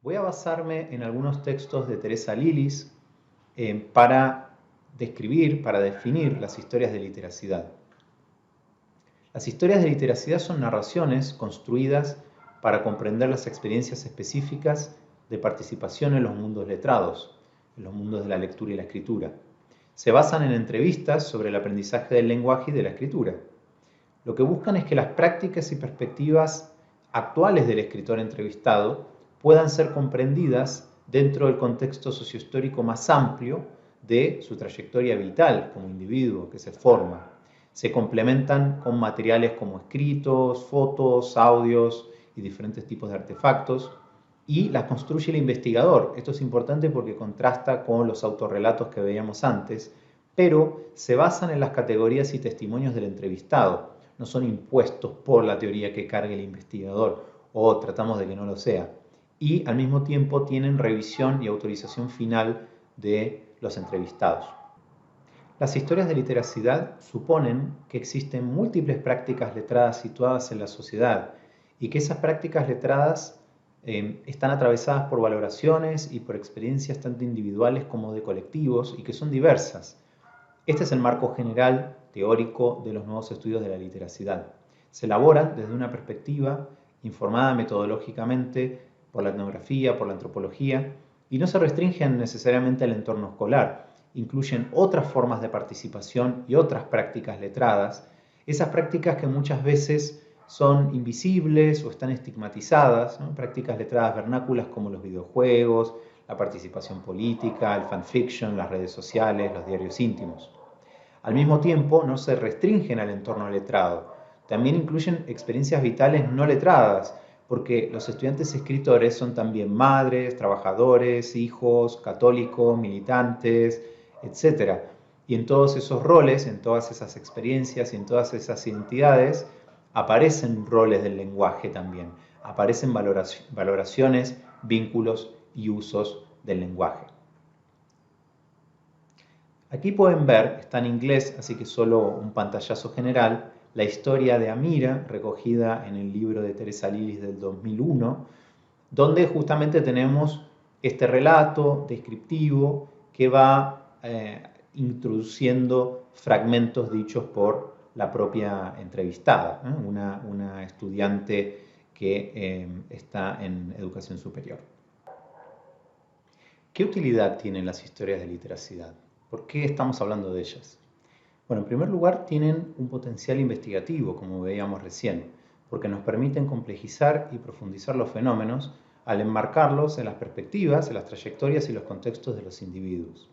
Voy a basarme en algunos textos de Teresa Lilis para describir, para definir las historias de literacidad. Las historias de literacidad son narraciones construidas para comprender las experiencias específicas de participación en los mundos letrados, en los mundos de la lectura y la escritura. Se basan en entrevistas sobre el aprendizaje del lenguaje y de la escritura. Lo que buscan es que las prácticas y perspectivas actuales del escritor entrevistado puedan ser comprendidas dentro del contexto sociohistórico más amplio de su trayectoria vital como individuo que se forma. Se complementan con materiales como escritos, fotos, audios y diferentes tipos de artefactos, y las construye el investigador. Esto es importante porque contrasta con los autorrelatos que veíamos antes, pero se basan en las categorías y testimonios del entrevistado. No son impuestos por la teoría que cargue el investigador, o tratamos de que no lo sea. Y al mismo tiempo tienen revisión y autorización final de los entrevistados. Las historias de literacidad suponen que existen múltiples prácticas letradas situadas en la sociedad y que esas prácticas letradas están atravesadas por valoraciones y por experiencias tanto individuales como de colectivos y que son diversas. Este es el marco general teórico de los nuevos estudios de la literacidad. Se elaboran desde una perspectiva informada metodológicamente por la etnografía, por la antropología, y no se restringen necesariamente al entorno escolar. Incluyen otras formas de participación y otras prácticas letradas, esas prácticas que muchas veces son invisibles o están estigmatizadas, ¿no? Prácticas letradas vernáculas como los videojuegos, la participación política, el fanfiction, las redes sociales, los diarios íntimos. Al mismo tiempo, no se restringen al entorno letrado. También incluyen experiencias vitales no letradas, porque los estudiantes escritores son también madres, trabajadores, hijos, católicos, militantes, etc. Y en todos esos roles, en todas esas experiencias y en todas esas identidades, aparecen roles del lenguaje también, aparecen valoraciones, vínculos y usos del lenguaje. Aquí pueden ver, está en inglés, así que solo un pantallazo general, la historia de Amira, recogida en el libro de Teresa Lilis del 2001, donde justamente tenemos este relato descriptivo que va introduciendo fragmentos dichos por la propia entrevistada, una estudiante que está en educación superior. ¿Qué utilidad tienen las historias de literacidad? ¿Por qué estamos hablando de ellas? Bueno, en primer lugar, tienen un potencial investigativo, como veíamos recién, porque nos permiten complejizar y profundizar los fenómenos al enmarcarlos en las perspectivas, en las trayectorias y los contextos de los individuos.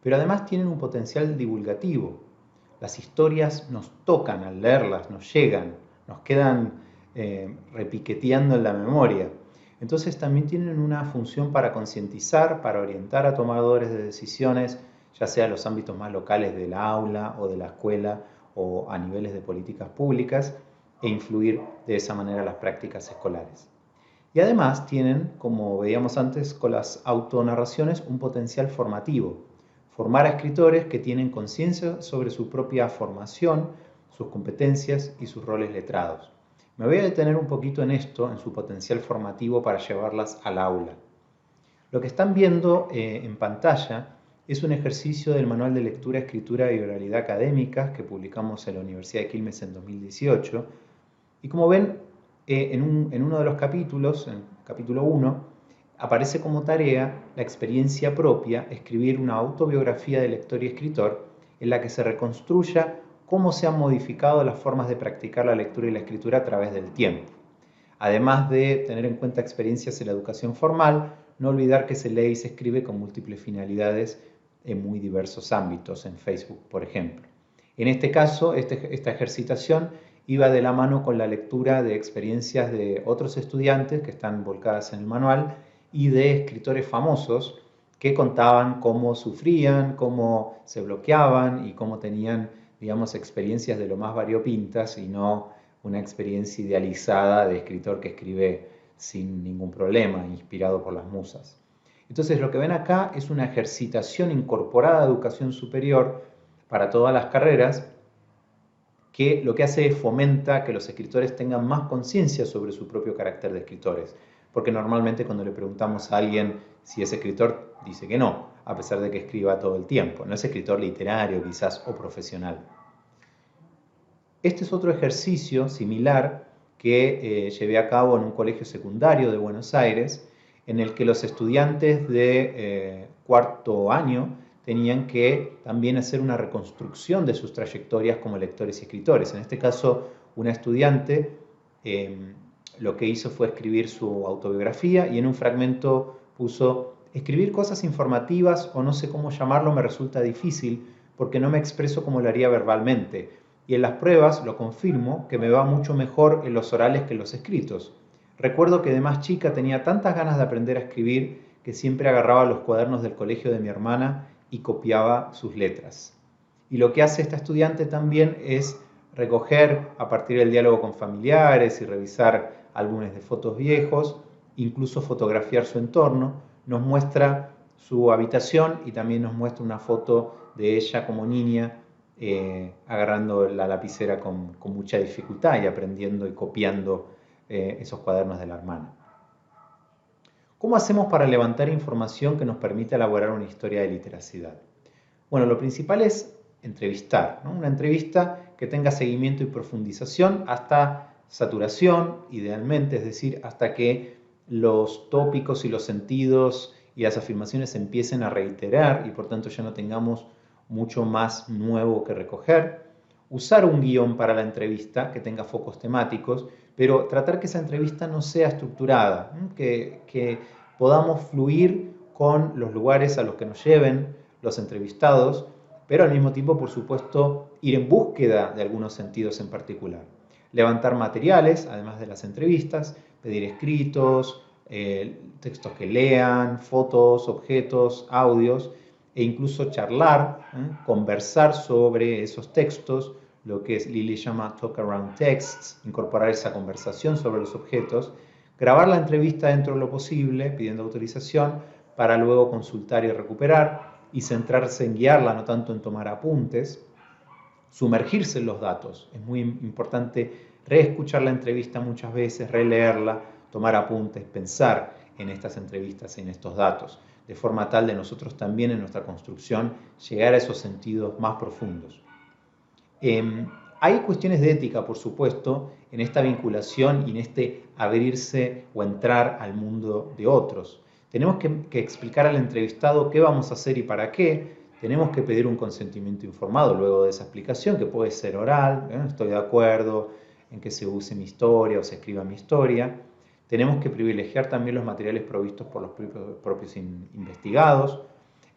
Pero además tienen un potencial divulgativo. Las historias nos tocan al leerlas, nos llegan, nos quedan repiqueteando en la memoria. Entonces también tienen una función para concientizar, para orientar a tomadores de decisiones, ya sea en los ámbitos más locales del aula o de la escuela o a niveles de políticas públicas, e influir de esa manera las prácticas escolares. Y además tienen, como veíamos antes con las autonarraciones, un potencial formativo. Formar a escritores que tienen conciencia sobre su propia formación, sus competencias y sus roles letrados. Me voy a detener un poquito en esto, en su potencial formativo para llevarlas al aula. Lo que están viendo en pantalla es un ejercicio del Manual de Lectura, Escritura y Oralidad Académicas que publicamos en la Universidad de Quilmes en 2018. Y como ven, en uno de los capítulos, en el capítulo 1, aparece como tarea la experiencia propia, escribir una autobiografía de lector y escritor en la que se reconstruya cómo se han modificado las formas de practicar la lectura y la escritura a través del tiempo. Además de tener en cuenta experiencias en la educación formal, no olvidar que se lee y se escribe con múltiples finalidades en muy diversos ámbitos, en Facebook, por ejemplo. En este caso, esta ejercitación iba de la mano con la lectura de experiencias de otros estudiantes que están volcadas en el manual y de escritores famosos que contaban cómo sufrían, cómo se bloqueaban y cómo tenían, digamos, experiencias de lo más variopintas y no una experiencia idealizada de escritor que escribe sin ningún problema, inspirado por las musas. Entonces lo que ven acá es una ejercitación incorporada a educación superior para todas las carreras que lo que hace es fomenta que los escritores tengan más conciencia sobre su propio carácter de escritores, porque normalmente cuando le preguntamos a alguien si es escritor, dice que no, a pesar de que escriba todo el tiempo. No es escritor literario quizás o profesional. Este es otro ejercicio similar que llevé a cabo en un colegio secundario de Buenos Aires, en el que los estudiantes de cuarto año tenían que también hacer una reconstrucción de sus trayectorias como lectores y escritores. En este caso, una estudiante lo que hizo fue escribir su autobiografía y en un fragmento puso: escribir cosas informativas, o no sé cómo llamarlo, me resulta difícil porque no me expreso como lo haría verbalmente. Y en las pruebas lo confirmo que me va mucho mejor en los orales que en los escritos. Recuerdo que de más chica tenía tantas ganas de aprender a escribir que siempre agarraba los cuadernos del colegio de mi hermana y copiaba sus letras. Y lo que hace esta estudiante también es recoger a partir del diálogo con familiares y revisar álbumes de fotos viejos, incluso fotografiar su entorno. Nos muestra su habitación y también nos muestra una foto de ella como niña agarrando la lapicera con mucha dificultad y aprendiendo y copiando esos cuadernos de la hermana. ¿Cómo hacemos para levantar información que nos permita elaborar una historia de literacidad? Bueno, lo principal es entrevistar, ¿no? Una entrevista que tenga seguimiento y profundización hasta saturación, idealmente, es decir, hasta que los tópicos y los sentidos y las afirmaciones empiecen a reiterar y por tanto ya no tengamos mucho más nuevo que recoger. Usar un guión para la entrevista que tenga focos temáticos, pero tratar que esa entrevista no sea estructurada, que podamos fluir con los lugares a los que nos lleven los entrevistados, pero al mismo tiempo, por supuesto, ir en búsqueda de algunos sentidos en particular. Levantar materiales, además de las entrevistas, pedir escritos, textos que lean, fotos, objetos, audios, e incluso charlar, conversar sobre esos textos, lo que Lily llama talk around texts, incorporar esa conversación sobre los objetos, grabar la entrevista dentro de lo posible, pidiendo autorización, para luego consultar y recuperar, y centrarse en guiarla, no tanto en tomar apuntes, sumergirse en los datos. Es muy importante reescuchar la entrevista muchas veces, releerla, tomar apuntes, pensar en estas entrevistas, en estos datos, de forma tal de nosotros también en nuestra construcción llegar a esos sentidos más profundos. Hay cuestiones de ética, por supuesto, en esta vinculación y en este abrirse o entrar al mundo de otros. Tenemos que explicar al entrevistado qué vamos a hacer y para qué. Tenemos que pedir un consentimiento informado luego de esa explicación, que puede ser oral, estoy de acuerdo en que se use mi historia o se escriba mi historia. Tenemos que privilegiar también los materiales provistos por los propios investigados.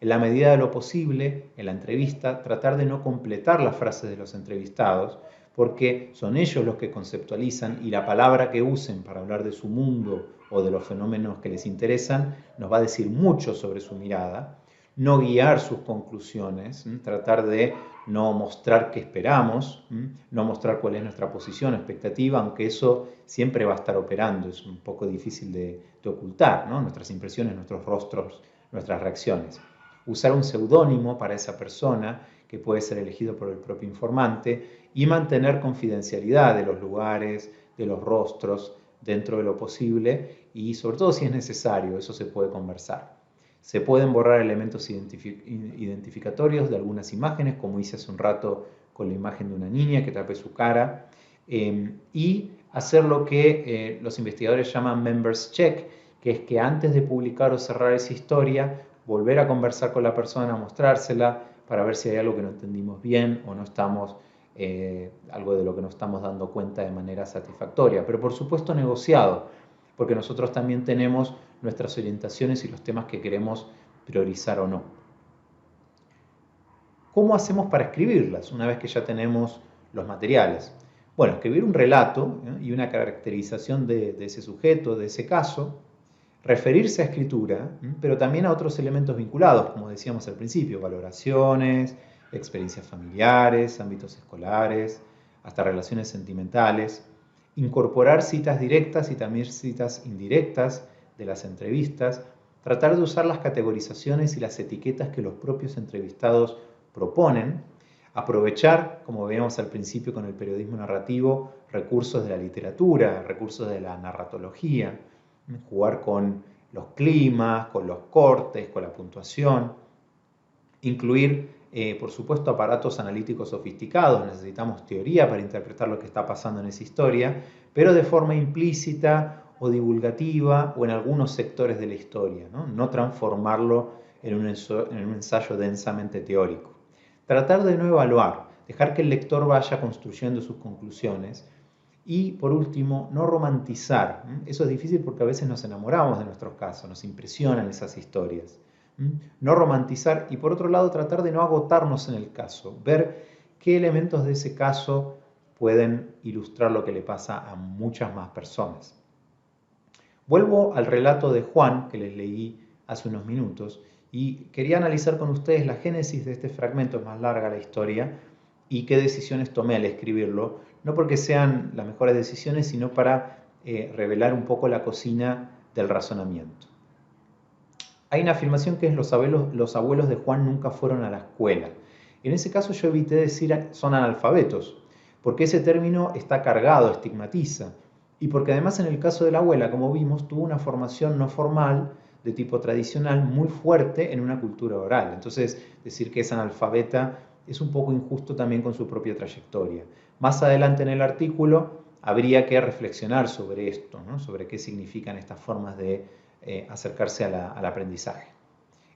En la medida de lo posible, en la entrevista, tratar de no completar las frases de los entrevistados, porque son ellos los que conceptualizan y la palabra que usen para hablar de su mundo o de los fenómenos que les interesan nos va a decir mucho sobre su mirada. No guiar sus conclusiones, tratar de no mostrar qué esperamos, no mostrar cuál es nuestra posición, expectativa, aunque eso siempre va a estar operando, es un poco difícil de ocultar, ¿no? Nuestras impresiones, nuestros rostros, nuestras reacciones. Usar un seudónimo para esa persona, que puede ser elegido por el propio informante, y mantener confidencialidad de los lugares, de los rostros, dentro de lo posible, y sobre todo si es necesario, eso se puede conversar. Se pueden borrar elementos identificatorios de algunas imágenes, como hice hace un rato con la imagen de una niña que tape su cara, y hacer lo que los investigadores llaman members check, que es que antes de publicar o cerrar esa historia, volver a conversar con la persona, mostrársela, para ver si hay algo que no entendimos bien o no estamos, algo de lo que no estamos dando cuenta de manera satisfactoria. Pero por supuesto negociado, porque nosotros también tenemos nuestras orientaciones y los temas que queremos priorizar o no. ¿Cómo hacemos para escribirlas una vez que ya tenemos los materiales? Bueno, escribir un relato y una caracterización de ese sujeto, de ese caso, referirse a escritura, pero también a otros elementos vinculados, como decíamos al principio, valoraciones, experiencias familiares, ámbitos escolares, hasta relaciones sentimentales, incorporar citas directas y también citas indirectas de las entrevistas, tratar de usar las categorizaciones y las etiquetas que los propios entrevistados proponen, aprovechar, como veíamos al principio con el periodismo narrativo, recursos de la literatura, recursos de la narratología, jugar con los climas, con los cortes, con la puntuación, incluir, por supuesto, aparatos analíticos sofisticados. Necesitamos teoría para interpretar lo que está pasando en esa historia, pero de forma implícita o divulgativa o en algunos sectores de la historia, no transformarlo en un ensayo densamente teórico. Tratar de no evaluar, dejar que el lector vaya construyendo sus conclusiones. Y por último, no romantizar. Eso es difícil porque a veces nos enamoramos de nuestros casos, nos impresionan esas historias. No romantizar y por otro lado tratar de no agotarnos en el caso, ver qué elementos de ese caso pueden ilustrar lo que le pasa a muchas más personas. Vuelvo al relato de Juan que les leí hace unos minutos y quería analizar con ustedes la génesis de este fragmento, es más larga la historia, y qué decisiones tomé al escribirlo, no porque sean las mejores decisiones, sino para revelar un poco la cocina del razonamiento. Hay una afirmación que es los abuelos de Juan nunca fueron a la escuela. En ese caso yo evité decir son analfabetos, porque ese término está cargado, estigmatiza, y porque además en el caso de la abuela, como vimos, tuvo una formación no formal de tipo tradicional muy fuerte en una cultura oral. Entonces, decir que es analfabeta es un poco injusto también con su propia trayectoria. Más adelante en el artículo habría que reflexionar sobre esto, sobre qué significan estas formas de acercarse al aprendizaje.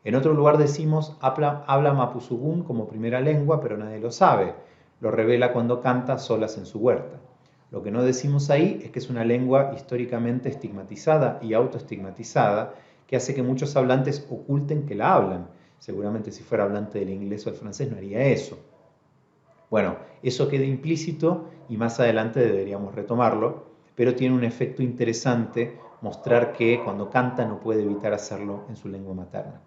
En otro lugar decimos, habla mapuzugún como primera lengua, pero nadie lo sabe. Lo revela cuando canta solas en su huerta. Lo que no decimos ahí es que es una lengua históricamente estigmatizada y autoestigmatizada que hace que muchos hablantes oculten que la hablan. Seguramente si fuera hablante del inglés o el francés no haría eso. Bueno, eso queda implícito y más adelante deberíamos retomarlo, pero tiene un efecto interesante mostrar que cuando canta no puede evitar hacerlo en su lengua materna.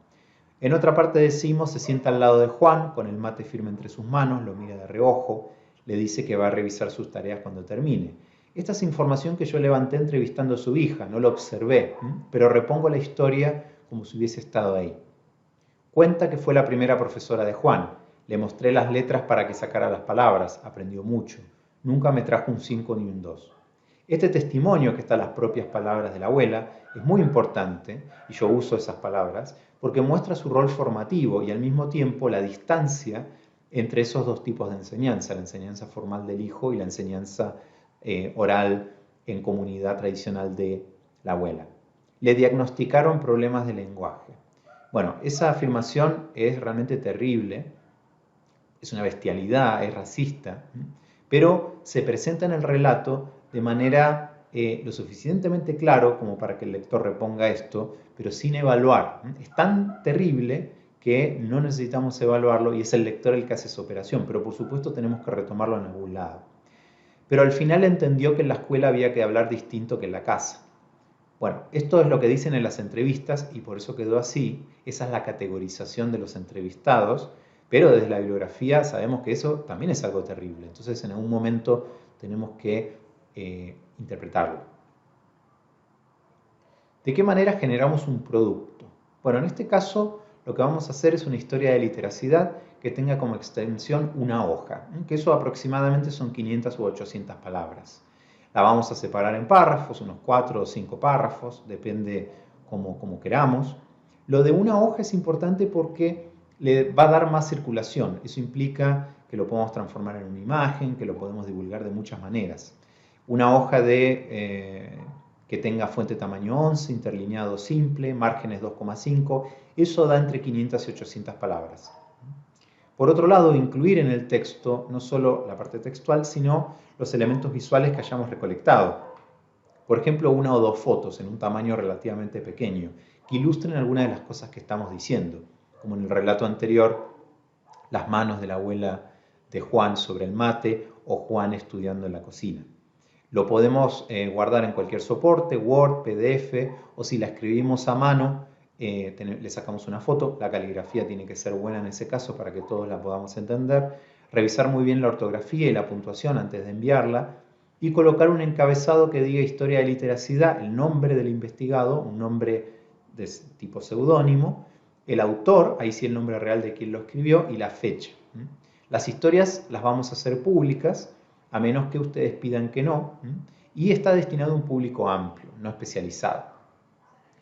En otra parte decimos, se sienta al lado de Juan, con el mate firme entre sus manos, lo mira de reojo, le dice que va a revisar sus tareas cuando termine. Esta es información que yo levanté entrevistando a su hija, no lo observé, pero repongo la historia como si hubiese estado ahí. Cuenta que fue la primera profesora de Juan. Le mostré las letras para que sacara las palabras, aprendió mucho. Nunca me trajo un 5 ni un 2. Este testimonio, que está en las propias palabras de la abuela, es muy importante, y yo uso esas palabras, porque muestra su rol formativo y al mismo tiempo la distancia entre esos dos tipos de enseñanza, la enseñanza formal del hijo y la enseñanza oral en comunidad tradicional de la abuela. Le diagnosticaron problemas de lenguaje. Bueno, esa afirmación es realmente terrible, es una bestialidad, es racista, pero se presenta en el relato de manera lo suficientemente claro como para que el lector reponga esto, pero sin evaluar. Es tan terrible que no necesitamos evaluarlo y es el lector el que hace esa operación, pero por supuesto tenemos que retomarlo en algún lado. Pero al final entendió que en la escuela había que hablar distinto que en la casa. Bueno, esto es lo que dicen en las entrevistas y por eso quedó así. Esa es la categorización de los entrevistados, pero desde la bibliografía sabemos que eso también es algo terrible. Entonces en algún momento tenemos que interpretarlo. ¿De qué manera generamos un producto? Bueno, en este caso lo que vamos a hacer es una historia de literacidad que tenga como extensión una hoja, que eso aproximadamente son 500 u 800 palabras. La vamos a separar en párrafos, unos 4 o 5 párrafos, depende como queramos. Lo de una hoja es importante porque le va a dar más circulación. Eso implica que lo podemos transformar en una imagen, que lo podemos divulgar de muchas maneras. Una hoja que tenga fuente tamaño 11, interlineado simple, márgenes 2,5, eso da entre 500 y 800 palabras. Por otro lado, incluir en el texto no solo la parte textual, sino los elementos visuales que hayamos recolectado. Por ejemplo, una o dos fotos en un tamaño relativamente pequeño, que ilustren algunas de las cosas que estamos diciendo, como en el relato anterior, las manos de la abuela de Juan sobre el mate o Juan estudiando en la cocina. Lo podemos guardar en cualquier soporte, Word, PDF, o si la escribimos a mano, le sacamos una foto. La caligrafía tiene que ser buena en ese caso para que todos la podamos entender. Revisar muy bien la ortografía y la puntuación antes de enviarla. Y colocar un encabezado que diga historia de literacidad, el nombre del investigado, un nombre de tipo seudónimo, el autor, ahí sí el nombre real de quien lo escribió, y la fecha. Las historias las vamos a hacer públicas, a menos que ustedes pidan que no, y está destinado a un público amplio, no especializado.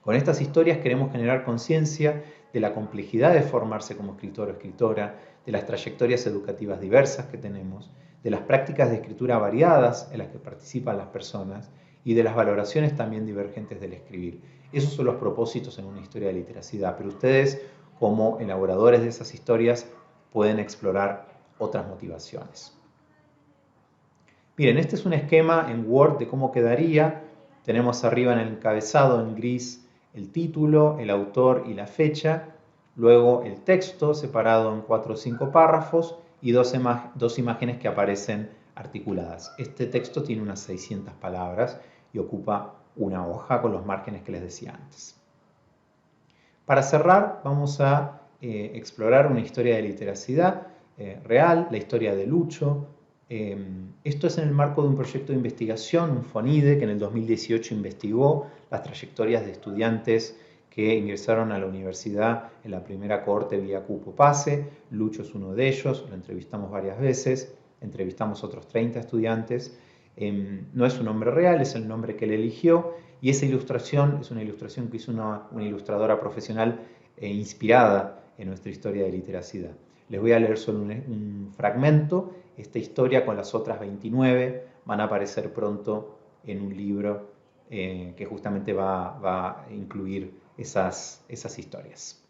Con estas historias queremos generar conciencia de la complejidad de formarse como escritor o escritora, de las trayectorias educativas diversas que tenemos, de las prácticas de escritura variadas en las que participan las personas y de las valoraciones también divergentes del escribir. Esos son los propósitos en una historia de literacidad, pero ustedes, como elaboradores de esas historias, pueden explorar otras motivaciones. Miren, este es un esquema en Word de cómo quedaría. Tenemos arriba en el encabezado en gris el título, el autor y la fecha, luego el texto separado en 4 o 5 párrafos y dos imágenes que aparecen articuladas. Este texto tiene unas 600 palabras y ocupa una hoja con los márgenes que les decía antes. Para cerrar, vamos a explorar una historia de literacidad real, la historia de Lucho. Esto es en el marco de un proyecto de investigación, un FONIDE, que en el 2018 investigó las trayectorias de estudiantes que ingresaron a la universidad en la primera cohorte vía cupo pase. Lucho es uno de ellos, lo entrevistamos varias veces, entrevistamos otros 30 estudiantes. No es un nombre real, es el nombre que él eligió, y esa ilustración es una ilustración que hizo una ilustradora profesional inspirada en nuestra historia de literacidad. Les voy a leer solo un fragmento. Esta historia con las otras 29 van a aparecer pronto en un libro que justamente va a incluir esas historias.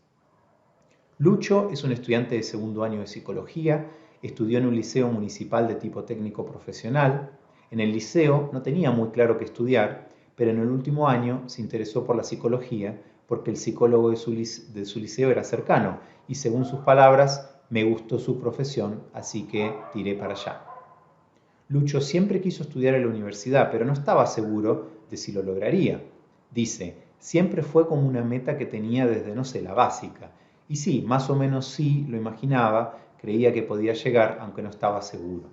Lucho es un estudiante de segundo año de psicología, estudió en un liceo municipal de tipo técnico profesional. En el liceo no tenía muy claro qué estudiar, pero en el último año se interesó por la psicología porque el psicólogo de su liceo era cercano y, según sus palabras, me gustó su profesión, así que tiré para allá. Lucho siempre quiso estudiar en la universidad, pero no estaba seguro de si lo lograría. Dice, siempre fue como una meta que tenía desde, no sé, la básica. Y sí, más o menos sí lo imaginaba, creía que podía llegar, aunque no estaba seguro.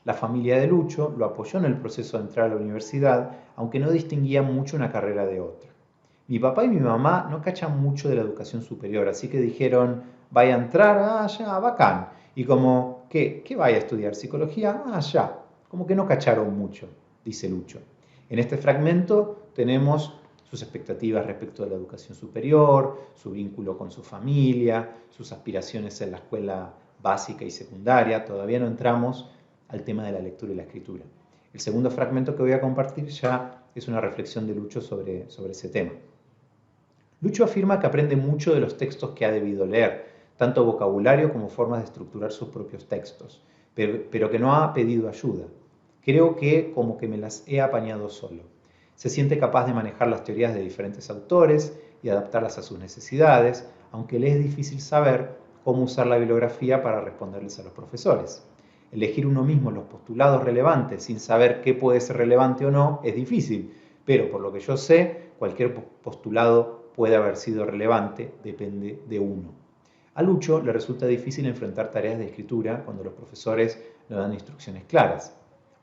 La familia de Lucho lo apoyó en el proceso de entrar a la universidad, aunque no distinguía mucho una carrera de otra. Mi papá y mi mamá no cachan mucho de la educación superior, así que dijeron, vaya a entrar, ya, bacán. Y como, ¿qué vaya a estudiar? ¿Psicología? Ya. Como que no cacharon mucho, dice Lucho. En este fragmento tenemos sus expectativas respecto de la educación superior, su vínculo con su familia, sus aspiraciones en la escuela básica y secundaria. Todavía no entramos al tema de la lectura y la escritura. El segundo fragmento que voy a compartir ya es una reflexión de Lucho sobre ese tema. Lucho afirma que aprende mucho de los textos que ha debido leer, tanto vocabulario como formas de estructurar sus propios textos, pero que no ha pedido ayuda. Creo que como que me las he apañado solo. Se siente capaz de manejar las teorías de diferentes autores y adaptarlas a sus necesidades, aunque le es difícil saber cómo usar la bibliografía para responderles a los profesores. Elegir uno mismo los postulados relevantes sin saber qué puede ser relevante o no es difícil, pero por lo que yo sé, cualquier postulado puede haber sido relevante, depende de uno. A Lucho le resulta difícil enfrentar tareas de escritura cuando los profesores no dan instrucciones claras,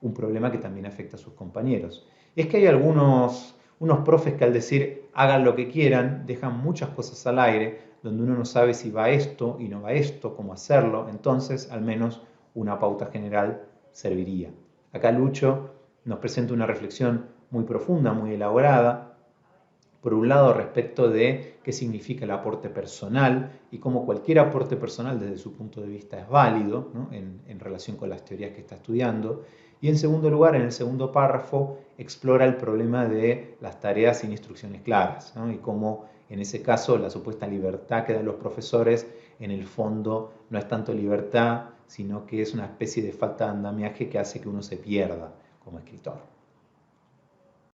un problema que también afecta a sus compañeros. Es que hay unos profes que al decir hagan lo que quieran, dejan muchas cosas al aire, donde uno no sabe si va esto y no va esto, cómo hacerlo, entonces al menos una pauta general serviría. Acá Lucho nos presenta una reflexión muy profunda, muy elaborada, por un lado respecto de qué significa el aporte personal y cómo cualquier aporte personal desde su punto de vista es válido, ¿no? en relación con las teorías que está estudiando. Y en segundo lugar, en el segundo párrafo, explora el problema de las tareas sin instrucciones claras, ¿no? Y cómo en ese caso la supuesta libertad que dan los profesores en el fondo no es tanto libertad, sino que es una especie de falta de andamiaje que hace que uno se pierda como escritor.